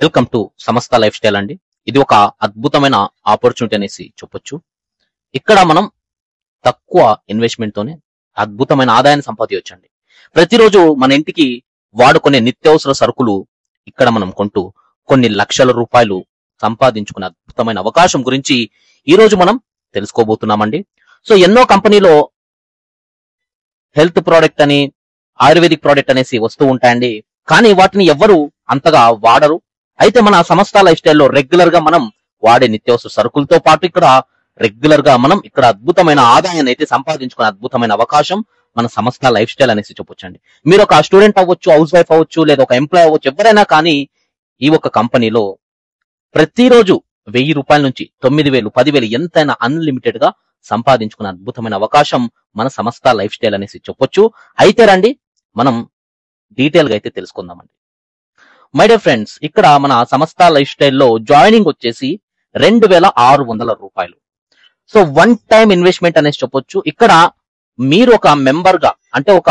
Welcome to సమస్త life style అండి. ఇది ఒక అద్భుతమైన ఆపర్చునిటీ అనేసి చెప్పొచ్చు. ఇక్కడ మనం తక్కువ ఇన్వెస్ట్మెంట్ తోనే అద్భుతమైన ఆదాయాన్ని సంపాదించండి. ప్రతిరోజు మన ఇంటికి వాడుకునే నిత్యావసర సరుకులు ఇక్కడ మనం కొంటూ కొన్ని లక్షల రూపాయలు సంపాదించుకునే అద్భుతమైన అవకాశం గురించి ఈ రోజు మనం తెలుసుకోబోతున్నామండి. సో ఎన్నో కంపెనీలో హెల్త్ ప్రోడక్ట్ అని ఆయుర్వేదిక్ ప్రోడక్ట్ అనేసి వస్తూ ఉంటాయండి. కానీ వాటిని ఎవ్వరు అంతగా వాడరు. అయితే మన సమస్త లైఫ్ స్టైల్లో రెగ్యులర్ గా మనం వాడే నిత్యావసర సరుకులతో పాటు ఇక్కడ రెగ్యులర్ గా మనం ఇక్కడ అద్భుతమైన ఆదాయాన్ని అయితే సంపాదించుకునే అద్భుతమైన అవకాశం మన సమస్త లైఫ్ స్టైల్ అనేసి చెప్పొచ్చండి. మీరు ఒక స్టూడెంట్ అవ్వచ్చు, హౌస్ వైఫ్ అవ్వచ్చు, లేదా ఒక ఎంప్లాయ్ అవ్వచ్చు, ఎవరైనా కానీ ఈ ఒక కంపెనీలో ప్రతిరోజు 1000 రూపాయల నుంచి 9000, 10,000 ఎంతైనా అన్లిమిటెడ్ గా సంపాదించుకునే అద్భుతమైన అవకాశం మన సమస్త లైఫ్ స్టైల్ అనేసి చెప్పొచ్చు. అయితే రండి మనం డీటెయిల్ గా అయితే తెలుసుకుందామండి. మై డియర్ ఫ్రెండ్స్, ఇక్కడ మన సమస్త లైఫ్ స్టైల్లో జాయినింగ్ వచ్చేసి 2600 రూపాయలు. సో వన్ టైం ఇన్వెస్ట్మెంట్ అనేసి చెప్పొచ్చు. ఇక్కడ మీరు ఒక మెంబర్ గా అంటే ఒక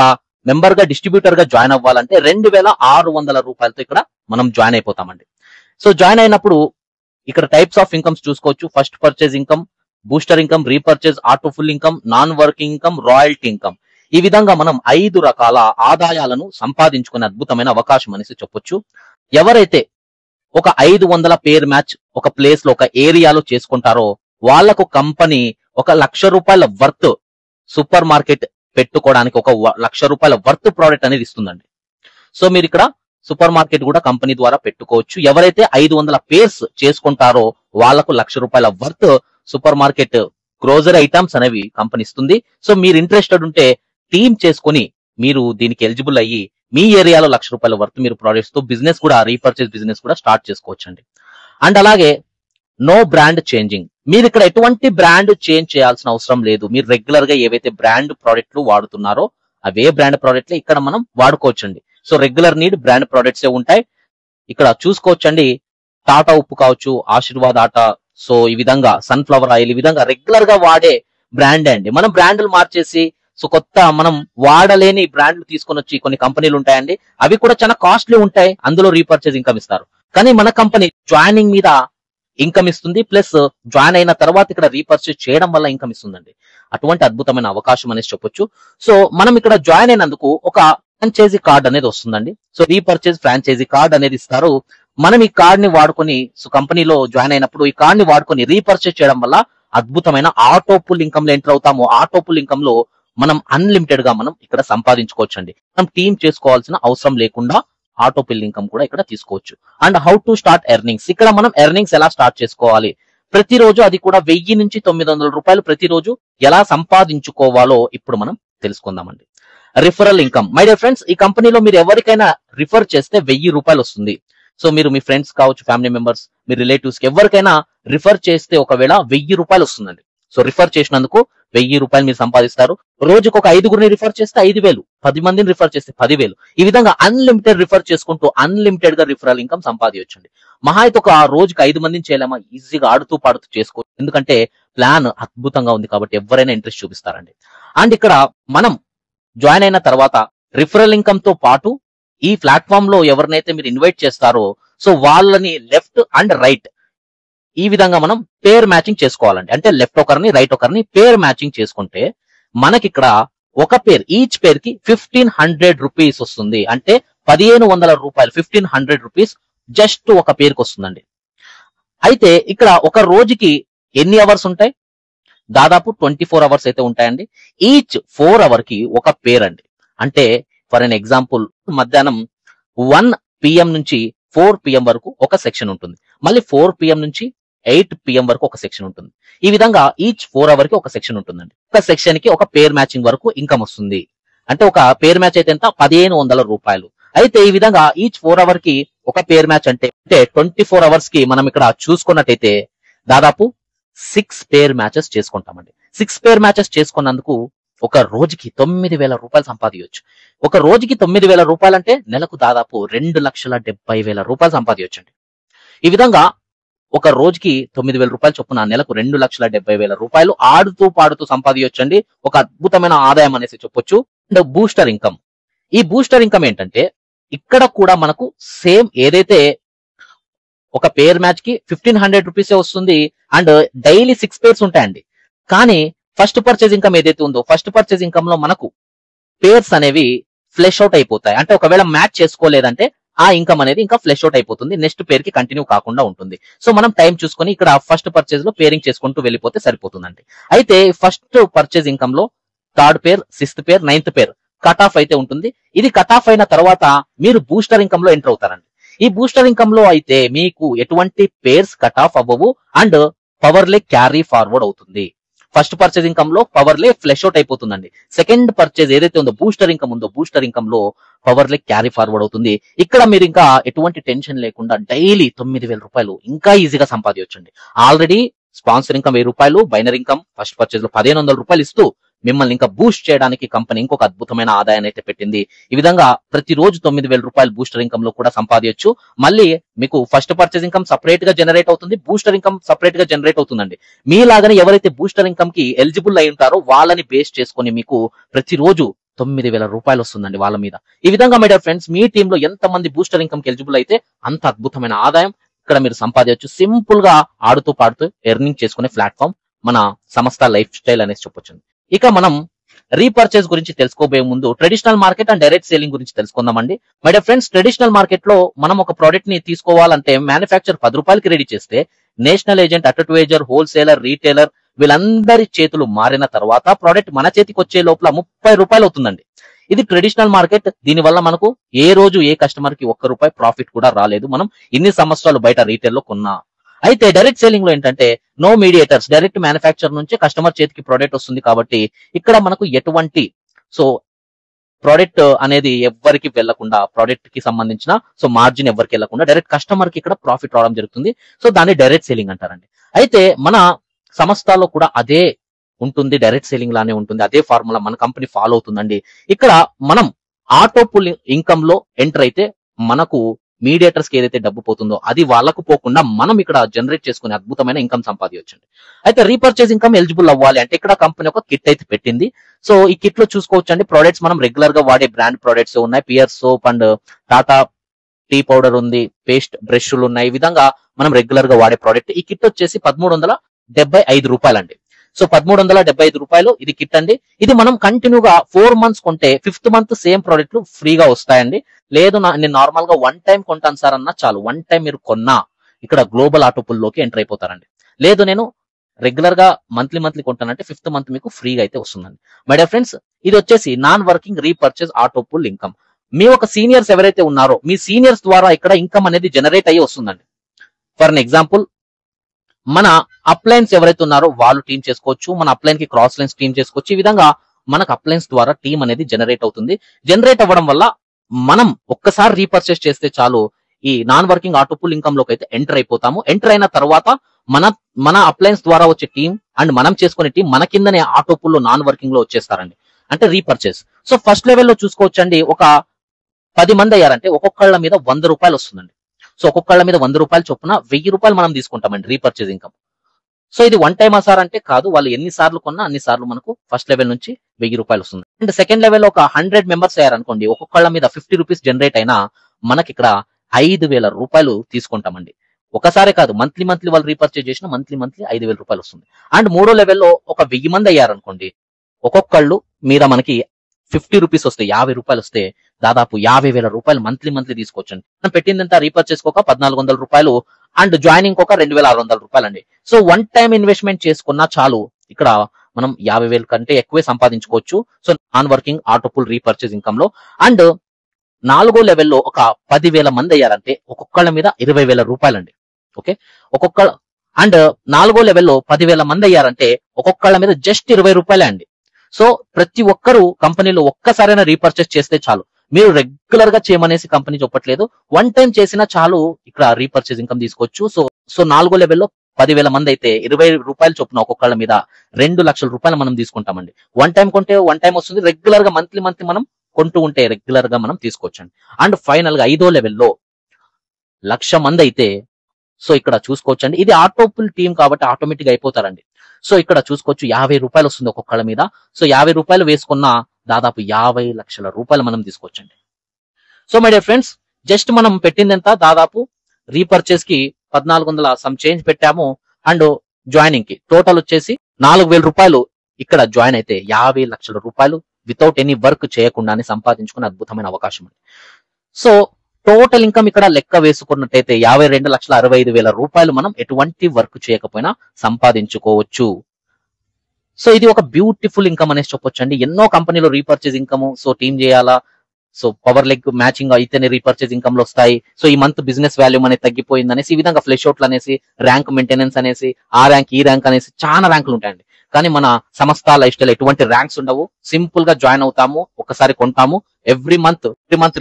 మెంబర్ గా డిస్ట్రిబ్యూటర్ గా జాయిన్ అవ్వాలంటే 2600 రూపాయలతో ఇక్కడ మనం జాయిన్ అయిపోతామండి. సో జాయిన్ అయినప్పుడు ఇక్కడ టైప్స్ ఆఫ్ ఇన్కమ్స్ చూసుకోవచ్చు. First purchase income, booster income, repurchase, auto full income, non working income, royalty income. ఈ విధంగా మనం 5 రకాల ఆదాయాలను సంపాదించుకునే అద్భుతమైన అవకాశం అనేసి చెప్పొచ్చు. ఎవరైతే ఒక 500 పేర్ మ్యాచ్ ఒక ప్లేస్ లో ఒక ఏరియాలో చేసుకుంటారో వాళ్లకు కంపెనీ 1,00,000 రూపాయల వర్త్ సూపర్ మార్కెట్ పెట్టుకోవడానికి 1,00,000 రూపాయల వర్త్ ప్రోడక్ట్ అనేది ఇస్తుందండి. సో మీరు ఇక్కడ సూపర్ మార్కెట్ కూడా కంపెనీ ద్వారా పెట్టుకోవచ్చు. ఎవరైతే 500 పేర్స్ చేసుకుంటారో వాళ్లకు 1,00,000 రూపాయల worth super market grocery items అనేవి కంపెనీ ఇస్తుంది. సో మీరు ఇంట్రెస్టెడ్ ఉంటే టీమ్ చేసుకుని మీరు దీనికి ఎలిజిబుల్ అయ్యి మీ ఏరియాలో 1,00,000 రూపాయల వర్త్ మీరు ప్రొడక్ట్స్ తో బిజినెస్ కూడా రీపర్చేజ్ బిజినెస్ కూడా స్టార్ట్ చేసుకోవచ్చండి. అండ్ అలాగే నో బ్రాండ్ చేంజింగ్. మీరు ఇక్కడ ఎటువంటి బ్రాండ్ చేంజ్ చేయాల్సిన అవసరం లేదు. మీరు రెగ్యులర్ గా ఏవైతే బ్రాండ్ ప్రోడక్ట్లు వాడుతున్నారో అవే బ్రాండ్ ప్రోడక్ట్లే ఇక్కడ మనం వాడుకోవచ్చండి. So regular need brand products ఉంటాయి. ఇక్కడ చూసుకోవచ్చండి. టాటా ఉప్పు కావచ్చు, ఆశీర్వాద్ ఆటా, సో ఈ విధంగా సన్ఫ్లవర్ ఆయిల్, ఈ విధంగా రెగ్యులర్ గా వాడే బ్రాండ్ అండి. మనం బ్రాండ్లు మార్చేసి సో కొత్త మనం వాడలేని బ్రాండ్లు తీసుకొని వచ్చి కొన్ని కంపెనీలు ఉంటాయండి. అవి కూడా చాలా కాస్ట్లీ ఉంటాయి. అందులో రీపర్చేజ్ ఇన్కమ్ ఇస్తారు. కానీ మన కంపెనీ జాయినింగ్ మీద ఇన్కమ్ ఇస్తుంది, ప్లస్ జాయిన్ అయిన తర్వాత ఇక్కడ రీపర్చేజ్ చేయడం వల్ల ఇన్కమ్ ఇస్తుందండి. అటువంటి అద్భుతమైన అవకాశం అనేసి చెప్పొచ్చు. సో మనం ఇక్కడ జాయిన్ అయినందుకు ఒక ఫ్రాంచైజీ కార్డ్ అనేది వస్తుందండి. సో రీపర్చేజ్ ఫ్రాంచైజీ కార్డ్ అనేది ఇస్తారు. మనం ఈ కార్డ్ ని వాడుకొని సో కంపెనీలో జాయిన్ అయినప్పుడు ఈ కార్డ్ ని వాడుకొని రీపర్చేజ్ చేయడం వల్ల అద్భుతమైన ఆటో పుల్ ఇన్కమ్ లో ఎంటర్ అవుతాము. ఆటో పుల్ ఇన్కమ్ లో మనం అన్లిమిటెడ్ గా మనం ఇక్కడ సంపాదించుకోవచ్చండి. మనం టీమ్ చేసుకోవాల్సిన అవసరం లేకుండా ఆటో పిల్ ఇన్కమ్ కూడా ఇక్కడ తీసుకోవచ్చు. And how to start earnings. ఇక్కడ మనం ఎర్నింగ్స్ ఎలా స్టార్ట్ చేసుకోవాలి, ప్రతిరోజు అది కూడా 1000 నుంచి 900 రూపాయలు ప్రతిరోజు ఎలా సంపాదించుకోవాలో ఇప్పుడు మనం తెలుసుకుందామండి. Referral income. My dear friends, ఈ కంపెనీలో మీరు ఎవరికైనా రిఫర్ చేస్తే 1000 రూపాయలు వస్తుంది. సో మీరు మీ ఫ్రెండ్స్ కావచ్చు, ఫ్యామిలీ మెంబర్స్, మీ రిలేటివ్స్ కి ఎవరికైనా రిఫర్ చేస్తే ఒకవేళ 1000 రూపాయలు వస్తుందండి. సో రిఫర్ చేసినందుకు 1000 రూపాయలు మీరు సంపాదిస్తారు. రోజుకు ఒక 5గురిని రిఫర్ చేస్తే 5,000, 10 మందిని రిఫర్ చేస్తే 10,000. ఈ విధంగా అన్లిమిటెడ్ రిఫర్ చేసుకుంటూ అన్లిమిటెడ్ గా రిఫరల్ ఇన్కమ్ సంపాదించండి. మహా అయితే ఒక రోజుకి 5 మందిని చేయలేమా, ఈజీగా ఆడుతూ పాడుతూ చేసుకోవచ్చు. ఎందుకంటే ప్లాన్ అద్భుతంగా ఉంది కాబట్టి ఎవరైనా ఇంట్రెస్ట్ చూపిస్తారండి. అండ్ ఇక్కడ మనం జాయిన్ అయిన తర్వాత రిఫరల్ ఇన్కమ్ తో పాటు ఈ ప్లాట్ఫామ్ లో ఎవరినైతే మీరు ఇన్వైట్ చేస్తారో సో వాళ్ళని లెఫ్ట్ అండ్ రైట్ ఈ విధంగా మనం పేర్ మ్యాచింగ్ చేసుకోవాలండి. అంటే లెఫ్ట్ ఒకరిని రైట్ ఒకరిని పేర్ మ్యాచింగ్ చేసుకుంటే మనకి ఇక్కడ ఒక పేర్, ఈచ్ పేర్ కి 1500 రూపీస్ వస్తుంది. అంటే 1500 రూపాయలు, 1500 రూపీస్ జస్ట్ ఒక పేరుకి వస్తుందండి. అయితే ఇక్కడ ఒక రోజుకి ఎన్ని అవర్స్ ఉంటాయి, దాదాపు 24 అవర్స్ అయితే ఉంటాయండి. ఈచ్ 4 అవర్ కి ఒక పేర్ అండి. అంటే ఫర్ ఎన్ ఎగ్జాంపుల్ మధ్యాహ్నం 1 PM నుంచి 4 PM వరకు ఒక సెక్షన్ ఉంటుంది. మళ్ళీ 4 PM నుంచి 8 PM వరకు ఒక సెక్షన్ ఉంటుంది. ఈ విధంగా ఈచ్ 4 అవర్ కి ఒక సెక్షన్ ఉంటుందండి. ఒక సెక్షన్ కి ఒక పేర్ మ్యాచింగ్ వరకు ఇన్కమ్ వస్తుంది. అంటే ఒక పేర్ మ్యాచ్ అయితే ఎంత, 1500 రూపాయలు. అయితే ఈ విధంగా ఈచ్ 4 అవర్ కి ఒక పేర్ మ్యాచ్ అంటే 24 అవర్స్ కి మనం ఇక్కడ చూసుకున్నట్టయితే దాదాపు 6 పేర్ మ్యాచెస్ చేసుకుంటామండి. 6 పేర్ మ్యాచెస్ చేసుకున్నందుకు ఒక రోజుకి 9,000 రూపాయలు సంపాదించవచ్చు. ఒక రోజుకి 9,000 రూపాయలు అంటే నెలకు దాదాపు 2,70,000 రూపాయలు సంపాదించండి. ఈ విధంగా ఒక రోజుకి 9,000 రూపాయలు చొప్పున నెలకు 2,70,000 రూపాయలు ఆడుతూ పాడుతూ సంపాదించండి. ఒక అద్భుతమైన ఆదాయం అనేసి చెప్పొచ్చు. And booster income. ఈ బూస్టర్ ఇన్కమ్ ఏంటంటే ఇక్కడ కూడా మనకు సేమ్ ఏదైతే ఒక పేర్ మ్యాచ్ కి 1500 రూపీసే వస్తుంది. అండ్ డైలీ 6 పేర్స్ ఉంటాయండి. కానీ ఫస్ట్ పర్చేజ్ ఇన్కమ్ ఏదైతే ఉందో, ఫస్ట్ పర్చేజ్ ఇన్కమ్ లో మనకు పేర్స్ అనేవి ఫ్లెష్ అవుట్ అయిపోతాయి. అంటే ఒకవేళ మ్యాచ్ చేసుకోలేదంటే ఆ ఇన్కమ్ అనేది ఇంకా ఫ్లెష్ అవుట్ అయిపోతుంది, నెక్స్ట్ పేర్ కి కంటిన్యూ కాకుండా ఉంటుంది. సో మనం టైం చూసుకొని ఇక్కడ ఫస్ట్ పర్చేజ్ లో పేరింగ్ చేసుకుంటూ వెళ్ళిపోతే సరిపోతుందండి. అయితే ఫస్ట్ పర్చేజ్ ఇన్కమ్ లో థర్డ్ పేర్, సిక్స్త్ పేర్, నైన్త్ పేర్ కట్ ఆఫ్ అయితే ఉంటుంది. ఇది కట్ ఆఫ్ అయిన తర్వాత మీరు బూస్టర్ ఇన్కమ్ లో ఎంటర్ అవుతారండి. ఈ బూస్టర్ ఇన్కమ్ లో అయితే మీకు ఎటువంటి పేర్స్ కట్ ఆఫ్ అవ్వవు అండ్ పవర్లే క్యారీ ఫార్వర్డ్ అవుతుంది. ఫస్ట్ పర్చేజ్ ఇన్కమ్ లో పవర్లే ఫ్లెష్ అవుట్ అయిపోతుందండి. సెకండ్ పర్చేజ్ ఏదైతే ఉందో బూస్టర్ ఇన్కమ్ ఉందో, బూస్టర్ ఇన్కమ్ లో పవర్లే క్యారీ ఫార్వర్డ్ అవుతుంది. ఇక్కడ మీరు ఇంకా ఎటువంటి టెన్షన్ లేకుండా డైలీ 9,000 రూపాయలు ఇంకా ఈజీగా సంపాదించండి. ఆల్రెడీ స్పాన్సర్ ఇన్కమ్ 1000 రూపాయలు, బైనర్ ఇన్కమ్ ఫస్ట్ పర్చేజ్ లో 1500 రూపాయలు ఇస్తూ మిమ్మల్ని ఇంకా బూస్ట్ చేయడానికి కంపెనీ ఇంకొక అద్భుతమైన ఆదాయాన్ని అయితే పెట్టింది. ఈ విధంగా ప్రతిరోజు 9,000 రూపాయలు బూస్టర్ ఇన్కమ్ లో కూడా సంపాదించు. మళ్ళీ మీకు ఫస్ట్ పర్చేజ్ ఇన్కమ్ సపరేట్ గా జనరేట్ అవుతుంది, బూస్టర్ ఇన్కమ్ సపరేట్ గా జనరేట్ అవుతుందండి. మీలాగానే ఎవరైతే బూస్టర్ ఇన్కమ్ కి ఎలిజిబుల్ అయి ఉంటారో వాళ్ళని బేస్ చేసుకొని మీకు ప్రతిరోజు 9,000 రూపాయలు వస్తుందండి వాళ్ళ మీద. ఈ విధంగా my dear friends, me team లో ఎంత మంది బూస్టర్ ఇన్కమ్ కి ఎలిజిబుల్ అయితే అంత అద్భుతమైన ఆదాయం ఇక్కడ మీరు సంపాదించవచ్చు. సింపుల్ గా ఆడుతూ పాడుతూ ఎర్నింగ్ చేసుకునే ప్లాట్ఫామ్ మన సంస్థ లైఫ్ స్టైల్ అనేసి చెప్పొచ్చు. ఇక మనం రీపర్చేజ్ గురించి తెలుసుకోబోయే ముందు traditional market and direct selling గురించి తెలుసుకుందామండి. My dear friends, traditional market లో మనం ఒక ప్రోడక్ట్ ని తీసుకోవాలంటే మ్యానుఫ్యాక్చర్ 10 రూపాయలకి రెడీ చేస్తే నేషనల్ ఏజెంట్, అటర్వేజర్, హోల్సేలర్, రీటైలర్ వీళ్ళందరి చేతులు మారిన తర్వాత ప్రోడక్ట్ మన చేతికి వచ్చే లోపల 30 రూపాయలు అవుతుందండి. ఇది ట్రెడిషనల్ మార్కెట్. దీని వల్ల మనకు ఏ రోజు ఏ కస్టమర్ కి 1 రూపాయి ప్రాఫిట్ కూడా రాలేదు, మనం ఇన్ని సంవత్సరాలు బయట రీటైల్ లో కొన్నా. అయితే డైరెక్ట్ సేలింగ్ లో ఏంటంటే నో మీడియేటర్స్, డైరెక్ట్ మ్యానుఫ్యాక్చర్ నుంచే కస్టమర్ చేతికి ప్రోడక్ట్ వస్తుంది. కాబట్టి ఇక్కడ మనకు ఎటువంటి ప్రోడక్ట్ అనేది ఎవ్వరికి వెళ్లకుండా, ప్రోడక్ట్ కి సంబంధించిన మార్జిన్ ఎవరికి వెళ్లకుండా డైరెక్ట్ కస్టమర్ కి ఇక్కడ ప్రాఫిట్ రావడం జరుగుతుంది. దాన్ని డైరెక్ట్ సేలింగ్ అంటారండి. అయితే మన సంస్థలో కూడా అదే ఉంటుంది, డైరెక్ట్ సేలింగ్ లానే ఉంటుంది, అదే ఫార్ములా మన కంపెనీ ఫాలో అవుతుందండి. ఇక్కడ మనం ఆటో పుల్ ఇన్కమ్ లో ఎంటర్ అయితే మనకు మీడియేటర్స్ కి ఏదైతే డబ్బు పోతుందో అది వాళ్ళకు పోకుండా మనం ఇక్కడ జనరేట్ చేసుకునే అద్భుతమైన ఇన్కమ్ సంపాదించండి. అయితే రీపర్చేజ్ ఇన్కమ్ ఎలిజిబుల్ అవ్వాలి అంటే ఇక్కడ కంపెనీ ఒక కిట్ అయితే పెట్టింది. ఈ కిట్ లో చూసుకోవచ్చు అండి, ప్రొడక్ట్స్ మనం రెగ్యులర్ గా వాడే బ్రాండ్ ప్రొడక్ట్స్ ఉన్నాయి. Pear soap and Tata tea powder ఉంది, పేస్ట్ బ్రష్లు ఉన్నాయి. ఈ విధంగా మనం రెగ్యులర్ గా వాడే ప్రోడక్ట్. ఈ కిట్ వచ్చేసి 1375 రూపాయలండి. 1375 రూపాయలు ఇది కిట్ అండి. ఇది మనం కంటిన్యూగా 4 మంత్స్ కొంటే 5th మంత్ సేమ్ ప్రోడక్ట్లు ఫ్రీగా వస్తాయండి. లేదు నేను నార్మల్ గా 1 టైం కొంటాను సార్ అన్నా చాలు, 1 టైం మీరు కొన్నా ఇక్కడ గ్లోబల్ ఆటో పుల్ లోకి ఎంటర్ అయిపోతారండి. లేదు నేను రెగ్యులర్ గా మంత్లీ కొంటానంటే 5th మంత్ మీకు ఫ్రీగా అయితే వస్తుందండి. మై డియర్ ఫ్రెండ్స్, ఇది వచ్చేసి non working repurchase auto pool income. మీ ఒక సీనియర్స్ ఎవరైతే ఉన్నారో మీ సీనియర్స్ ద్వారా ఇక్కడ ఇన్కమ్ అనేది జనరేట్ అయ్యి వస్తుందండి. ఫర్ అన్ ఎగ్జాంపుల్, మన అప్లైన్స్ ఎవరైతే ఉన్నారో వాళ్ళు టీమ్ చేసుకోవచ్చు, మన అప్లైన్ కి క్రాస్ లైన్స్ టీమ్ చేసుకోవచ్చు. ఈ విధంగా మనకు అప్లైన్స్ ద్వారా టీమ్ అనేది జనరేట్ అవుతుంది. జనరేట్ అవ్వడం వల్ల మనం ఒక్కసారి రీపర్చేస్ చేస్తే చాలు ఈ non working auto pool income లోకి అయితే ఎంటర్ అయిపోతాము. ఎంటర్ అయిన తర్వాత మన అప్లైన్స్ ద్వారా వచ్చే టీం అండ్ మనం చేసుకునే టీం మన కిందనే ఆటో పుల్ లో నాన్ వర్కింగ్ లో వచ్చేస్తారండి, అంటే రీపర్చేస్. ఫస్ట్ లెవెల్లో చూసుకోవచ్చండి, ఒక 10 మంది అయ్యారంటే ఒక్కొక్కళ్ళ మీద 100 రూపాయలు వస్తుందండి. ఒక్కొక్కళ్ళ మీద 100 రూపాయలు చొప్పున 1000 రూపాయలు మనం తీసుకుంటామండి రీపర్చేజ్ ఇన్కమ్. ఇది 1 టైమ్ సార్ అంటే కాదు, వాళ్ళు ఎన్ని సార్లు కొన్నా అన్ని సార్లు మనకు ఫస్ట్ లెవెల్ నుంచి 1000 రూపాయలు వస్తుంది. అండ్ సెకండ్ లెవెల్ ఒక 100 మెంబర్స్ అయ్యారనుకోండి, ఒక్కొక్కళ్ళ మీద 50 రూపీస్ జనరేట్ అయినా మనకి ఇక్కడ 5,000 రూపాయలు తీసుకుంటామండి. ఒకసారి కాదు, మంత్లీ వాళ్ళు రీపర్చేజ్ చేసిన మంత్లీ 5,000 రూపాయలు వస్తుంది. అండ్ మూడో లెవెల్లో ఒక 1000 మంది అయ్యారనుకోండి, ఒక్కొక్కళ్ళు మీద మనకి 50 రూపీస్ వస్తే 50 రూపాయలు వస్తే దాదాపు 50,000 రూపాయలు మంత్లీ తీసుకోవచ్చండి. మనం పెట్టిందంత రీపర్చేస్ ఒక 1,400 రూపాయలు అండ్ జాయినింగ్ ఒక 2,600 రూపాయలు అండి. 1 టైం ఇన్వెస్ట్మెంట్ చేసుకున్నా చాలు ఇక్కడ మనం 50,000 కంటే ఎక్కువే సంపాదించుకోవచ్చు. Non working auto pool repurchase income లో. అండ్ 4వ లెవెల్లో ఒక 10,000 మంది అయ్యారంటే ఒక్కొక్కళ్ళ మీద 20,000 రూపాయలండి. ఓకే, అండ్ 4వ లెవెల్లో 10,000 మంది అయ్యారంటే ఒక్కొక్కళ్ళ మీద జస్ట్ 20 రూపాయలే అండి. ప్రతి ఒక్కరు కంపెనీలో ఒక్కసారైనా రీపర్చేస్ చేస్తే చాలు. మీరు రెగ్యులర్ గా చేయమనేసి కంపెనీ చెప్పట్లేదు, 1 టైం చేసినా చాలు ఇక్కడ రీపర్చేజ్ ఇన్కమ్ తీసుకోవచ్చు. 4వ లెవెల్లో 10,000 మంది అయితే 20 రూపాయలు చొప్పున ఒక్కొక్కళ్ళ మీద 2 లక్షల రూపాయలు మనం తీసుకుంటామండి. 1 టైం కొంటే 1 టైం వస్తుంది, రెగ్యులర్ గా మంత్లీ మనం కొంటూ ఉంటే రెగ్యులర్ గా మనం తీసుకోవచ్చండి. అండ్ ఫైనల్ గా 5వ లెవెల్లో 1,00,000 మంది అయితే ఇక్కడ చూసుకోవచ్చండి, ఇది ఆటో పుల్ టీమ్ కాబట్టి ఆటోమేటిక్ అయిపోతారండి. ఇక్కడ చూసుకోవచ్చు 50 రూపాయలు వస్తుంది ఒక్కొక్కళ్ళ మీద. 50 రూపాయలు వేసుకున్న దాదాపు 50 లక్షల రూపాయలు మనం తీసుకోవచ్చండి. మై డియర్ ఫ్రెండ్స్, జస్ట్ మనం పెట్టిందంతా దాదాపు రీపర్చేస్ కి 1400 సమ్ చేంజ్ పెట్టాము. అండ్ జాయినింగ్ కి టోటల్ వచ్చేసి 4000 రూపాయలు ఇక్కడ జాయిన్ అయితే 50 లక్షల రూపాయలు వితౌట్ ఎనీ వర్క్ చేయకుండానే సంపాదించుకునే అద్భుతమైన అవకాశం ఉంది. సో టోటల్ ఇన్కమ్ ఇక్కడ లెక్క వేసుకున్నట్టయితే 52,65,000 రూపాయలు మనం ఎటువంటి వర్క్ చేయకపోయినా సంపాదించుకోవచ్చు. సో ఇది ఒక బ్యూటిఫుల్ ఇన్కమ్ అనేసి చెప్పొచ్చు అండి. ఎన్నో కంపెనీలో రీపర్చేజ్ ఇన్కమ్, సో టీమ్ చేయాలా, సో పవర్ లెగ్ మ్యాచింగ్ అయితేనే రీపర్చేజ్ ఇన్కమ్ లో వస్తాయి. సో ఈ మంత్ బిజినెస్ వాల్యూమ్ అనేది తగ్గిపోయింది అనేసి ఈ విధంగా ఫ్లెష్ అవుట్లు అనేసి, ర్యాంక్ మెయింటెనెన్స్ అనేసి, ఆ ర్యాంక్ ఈ ర్యాంక్ అనేసి చాలా ర్యాంకులు ఉంటాయండి. కానీ మన సంస్థ లైఫ్ స్టైల్ ఎటువంటి ర్యాంక్స్ ఉండవు. సింపుల్ గా జాయిన్ అవుతాము, ఒకసారి కొంటాము, ఎవ్రీ మంత్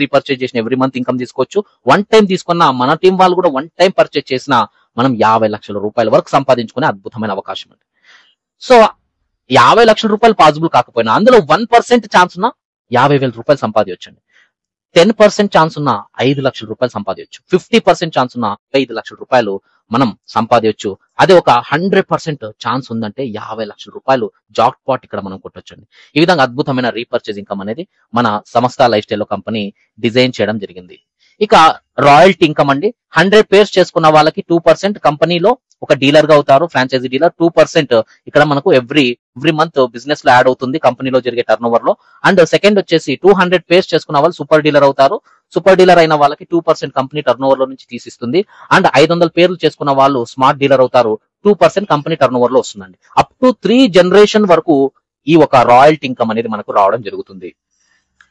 రీపర్చేజ్ చేసిన ఎవ్రీ మంత్ ఇన్కమ్ తీసుకోవచ్చు. వన్ టైం తీసుకున్న మన టీం వాళ్ళు కూడా వన్ టైం పర్చేజ్ చేసిన మనం 50 లక్షల రూపాయల వరకు సంపాదించుకునే అద్భుతమైన అవకాశం ఉంది. సో 50 లక్షల రూపాయలు పాసిబుల్ కాకపోయినా అందులో 1% ఛాన్స్ ఉన్న 50,000 రూపాయలు సంపాదించండి. 10% ఛాన్స్ ఉన్న 5 లక్షల రూపాయలు సంపాదించు. 50% ఛాన్స్ ఉన్న 5 లక్షల రూపాయలు మనం సంపాదించు. అదే ఒక 100% ఛాన్స్ ఉందంటే 50 లక్షల రూపాయలు జాక్ పాట్ ఇక్కడ మనం కొట్టొచ్చండి. ఈ విధంగా అద్భుతమైన రీపర్చేజ్ ఇన్కమ్ అనేది మన సంస్థ లైఫ్ స్టైల్ కంపెనీ డిజైన్ చేయడం జరిగింది. ఇక రాయల్టీ ఇన్కమ్ అండి. 100 పేర్స్ చేసుకున్న వాళ్ళకి 2% కంపెనీలో ఒక డీలర్ గా అవుతారు, ఫ్రాంచైజీ డీలర్. 2% ఇక్కడ మనకు ఎవ్రీ మంత్ బిజినెస్ లో యాడ్ అవుతుంది కంపెనీలో జరిగే టర్న్ ఓవర్ లో. అండ్ సెకండ్ వచ్చేసి 200 పేర్స్ చేసుకున్న వాళ్ళు సూపర్ డీలర్ అవుతారు. సూపర్ డీలర్ అయిన వాళ్ళకి 2% కంపెనీ టర్న్ ఓవర్ లో నుంచి తీసిస్తుంది. అండ్ 500 పేర్లు చేసుకున్న వాళ్ళు స్మార్ట్ డీలర్ అవుతారు. 2% కంపెనీ టర్న్ ఓవర్ లో వస్తుందండి. అప్ టు 3 జనరేషన్ వరకు ఈ ఒక రాయల్టీ ఇన్కమ్ అనేది మనకు రావడం జరుగుతుంది.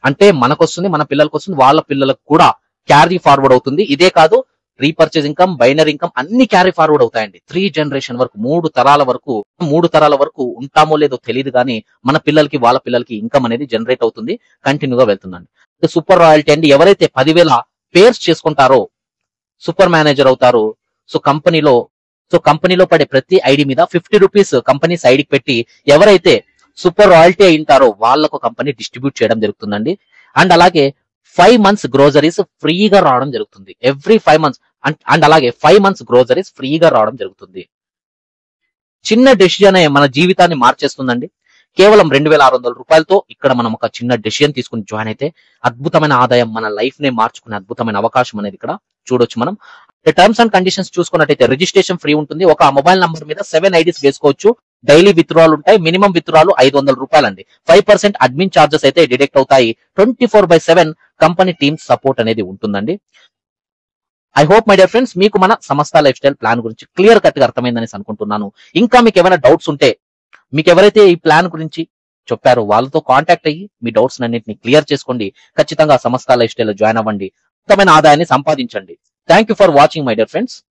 అంటే మనకు వస్తుంది, మన పిల్లలకు వస్తుంది, వాళ్ళ పిల్లలకు కూడా క్యారీ ఫార్వర్డ్ అవుతుంది. ఇదే కాదు, రీపర్చేజ్ ఇన్కమ్, బైనరీ ఇన్కమ్ అన్ని క్యారీ ఫార్వర్డ్ అవుతాయండి. 3 జనరేషన్ వరకు, 3 తరాల వరకు ఉంటామో లేదో తెలియదు కానీ మన పిల్లలకి వాళ్ళ పిల్లలకి ఇన్కమ్ అనేది జనరేట్ అవుతుంది, కంటిన్యూగా వెళ్తుందండి. సూపర్ రాయల్టీ అండి. ఎవరైతే 10,000 పేర్స్ చేసుకుంటారో సూపర్ మేనేజర్ అవుతారు. సో కంపెనీలో పడే ప్రతి ఐడి మీద 50 రూపీస్ కంపెనీ సైడ్కి పెట్టి ఎవరైతే సూపర్ రాయల్టీ అయింటారో వాళ్ళకు కంపెనీ డిస్ట్రిబ్యూట్ చేయడం జరుగుతుందండి. అండ్ అలాగే 5 మంత్స్ గ్రోసరీస్ ఫ్రీగా రావడం జరుగుతుంది. Every 5 months. అండ్ అలాగే 5 మంత్స్ గ్రోసరీస్ ఫ్రీగా రావడం జరుగుతుంది. చిన్న డెసిజన్ మన జీవితాన్ని మార్చేస్తుందండి. కేవలం 2,600 రూపాయలతో ఇక్కడ మనం ఒక చిన్న డెసిజన్ తీసుకుని జాయిన్ అయితే అద్భుతమైన ఆదాయం, మన లైఫ్ నే మార్చుకునే అద్భుతమైన అవకాశం అనేది ఇక్కడ చూడొచ్చు మనం. టర్మ్స్ అండ్ కండిషన్స్ చూసుకున్నట్టయితే రిజిస్ట్రేషన్ ఫ్రీ ఉంటుంది. ఒక మొబైల్ నంబర్ మీద 7 ఐడీస్ వేసుకోవచ్చు. డైలీ విత్డ్రాల్ ఉంటాయి. మినిమం విత్డ్రాల్ 500 రూపాయలండి. 5% అడ్మిన్ చార్జెస్ అయితే డిడక్ట్ అవుతాయి. 24/7 కంపెనీ టీమ్ సపోర్ట్ అనేది ఉంటుందండి. I hope my dear friends మీకు మన సంస్థ లైఫ్ స్టైల్ ప్లాన్ గురించి క్లియర్ కట్ గా అర్థమైందని అనుకుంటున్నాను. ఇంకా మీకు ఏమైనా డౌట్స్ ఉంటే, మీకు ఎవరైతే ఈ ప్లాన్ గురించి చెప్పారో వాళ్ళతో కాంటాక్ట్ అయ్యి మీ డౌట్స్ అన్నింటినీ క్లియర్ చేసుకోండి. ఖచ్చితంగా సంస్థ లైఫ్ స్టైల్ జాయిన్ అవ్వండి. ఉత్తమైన ఆదాయాన్ని సంపాదించండి. Thank you for watching my dear friends.